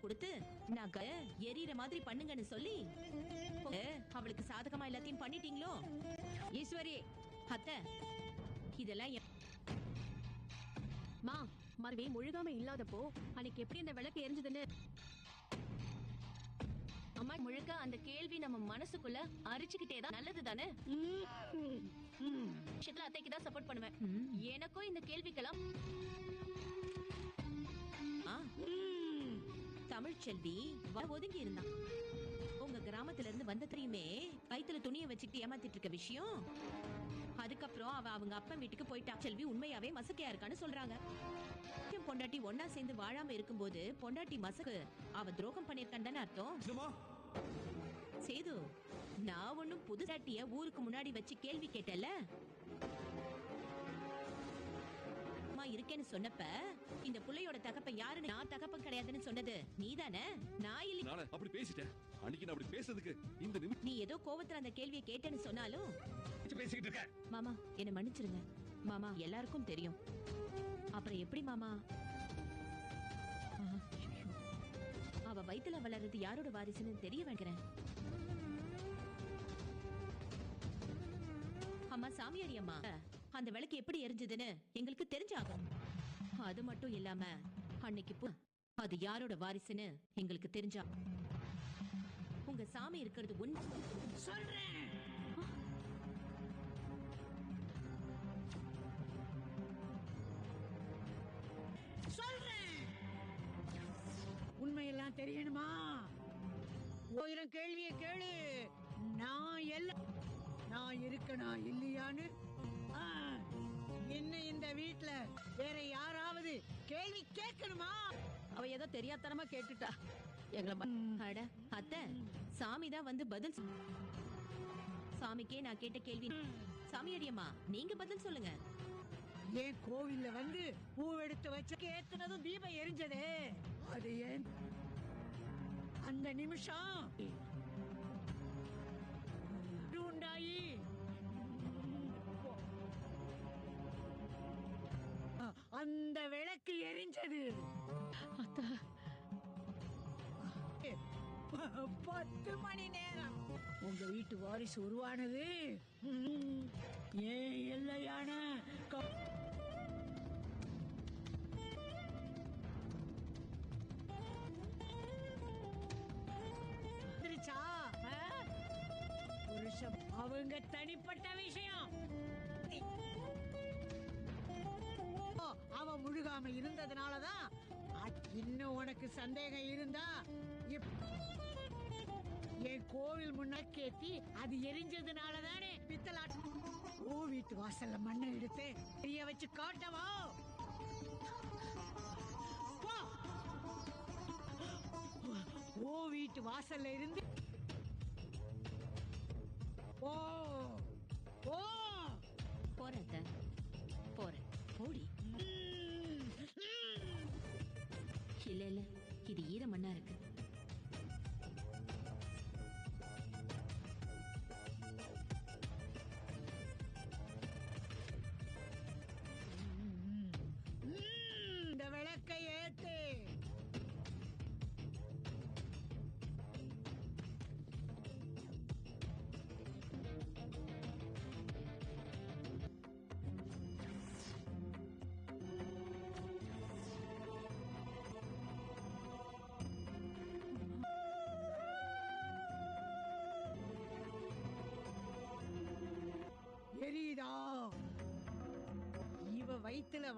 கொடுத்து நான் எரியற மாதிரி பண்ணுங்கன்னு சொல்லி அவளுக்கு சாதகமா எல்லாத்தையும் பண்ணிட்டீங்களோ? ஈஸ்வரி அத்தை, இதெல்லாம் மா மறுவே முழுகாம இல்லாதப்போ அன்னைக்கு எப்படி அந்த விளக்கு எரிஞ்சதுன்னு அம்மா முழுக்க அந்த கேள்வி நம்ம மனசுக்குள்ள அரிச்சுக்கிட்டேதான். நல்லது தானே? அத்தைக்கு தான் சப்போர்ட் பண்ணுவேன். எனக்கும் இந்த கேள்விக்கெல்லாம் தமிழ்ச்செல்வி ஒதுங்கி இருந்தான். உங்க கிராமத்துல இருந்து வந்த தெரியுமே வயித்துல துணியை வச்சுட்டு ஏமாத்திட்டு இருக்க விஷயம். அதுக்கப்புறம் அவ அவங்க அப்பா வீட்டுக்கு போயிட்டா. செல்வி உண்மையாவே மசக்கையா இருக்கான்னு சொல்றாங்க. பொண்டாட்டி ஒன்னா சேர்ந்து வாழாம இருக்கும்போது பொண்டாட்டி மசக்கு அவ துரோகம் பண்ணிருக்கான்னு தானே அர்த்தம். சேது, நான் ஒன்னும் புதுசாட்டிய ஊருக்கு முன்னாடி வச்சு கேள்வி கேட்டல. இருக்கேன்னு சொன்னப்ப இந்த புள்ளையோட தகப்பன் யாருன்னு, நான் தகப்பன் கிடையாதுன்னு சொன்னது நீதானே? நான் இல்ல. நானே அப்படி பேசிட்டேன். அன்னைக்கு நான் அப்படி பேசுறதுக்கு இந்த நிமிஷம் நீ ஏதோ கோவத்துல அந்த கேள்வியை கேட்டேன்னு சொன்னாலும் பேசிக்கிட்டு இருக்க. மாமா என்ன மன்னிச்சிருங்க மாமா, எல்லாருக்கும் தெரியும். அப்புறம் எப்படி மாமா அவ வயித்துல வளர்றது யாரோட வாரிசுன்னு தெரிய வைக்கிறேன். அம்மா சாமியாரி அம்மா, அந்த விளக்கு எப்படி எரிஞ்சதுன்னு எங்களுக்கு தெரிஞ்சாகும். அது மட்டும் இல்லாம அன்னைக்கு அது யாரோட வாரிசுன்னு எங்களுக்கு தெரிஞ்சா உங்க சாமி இருக்கிறது உண்மை. சொல்றேன். உண்மையெல்லாம் தெரியணுமா? 1000 கேள்விய கேளு. நான் இருக்கனா இல்லையான்னு என்ன இந்த வீட்ல வேற யாராவது கேள்வி கேட்கணுமா? அவ ஏதோ தெரியாதனமா கேட்டுட்டா. அட அத்தை, சாமி தான் வந்து பதில். சாமிக்கே நான் கேட்ட கேள்வி. சாமியாரியம்மா நீங்க பதில் சொல்லுங்க. ஏன் கோவில்ல வந்து பூவெடுத்து வச்சு ஏத்துனதும் தீபம் எரிஞ்சதே, அது ஏன் அந்த நிமிஷம் உண்டாயி அந்த விளக்கு எரிஞ்சது. 10 மணி நேரம் உங்க வீட்டு வாரிசு உருவானது ஏன் இல்லையான புருஷம் அவங்க தனிப்பட்ட விஷயம். அவ முழுகாம இருந்ததுனாலதான். இன்னும் உனக்கு சந்தேகம் இருந்தா என் கோவில் முன்னாக்கேத்தி அது எரிஞ்சதுனாலதானே பித்தலாட்டம். ஓ வீட்டு வாசல்ல மண்ணை எடுத்து தெரிய வச்சு காட்டவா? ஓ வீட்டு வாசல்ல இருந்து ஓ ஓ போறேன் போறேன். போடி. இல்ல இல்ல, இது ஈர மண்ணா இருக்கு. இந்த விளக்கை ஏத்து. எரியுதா? இவ வயித்துல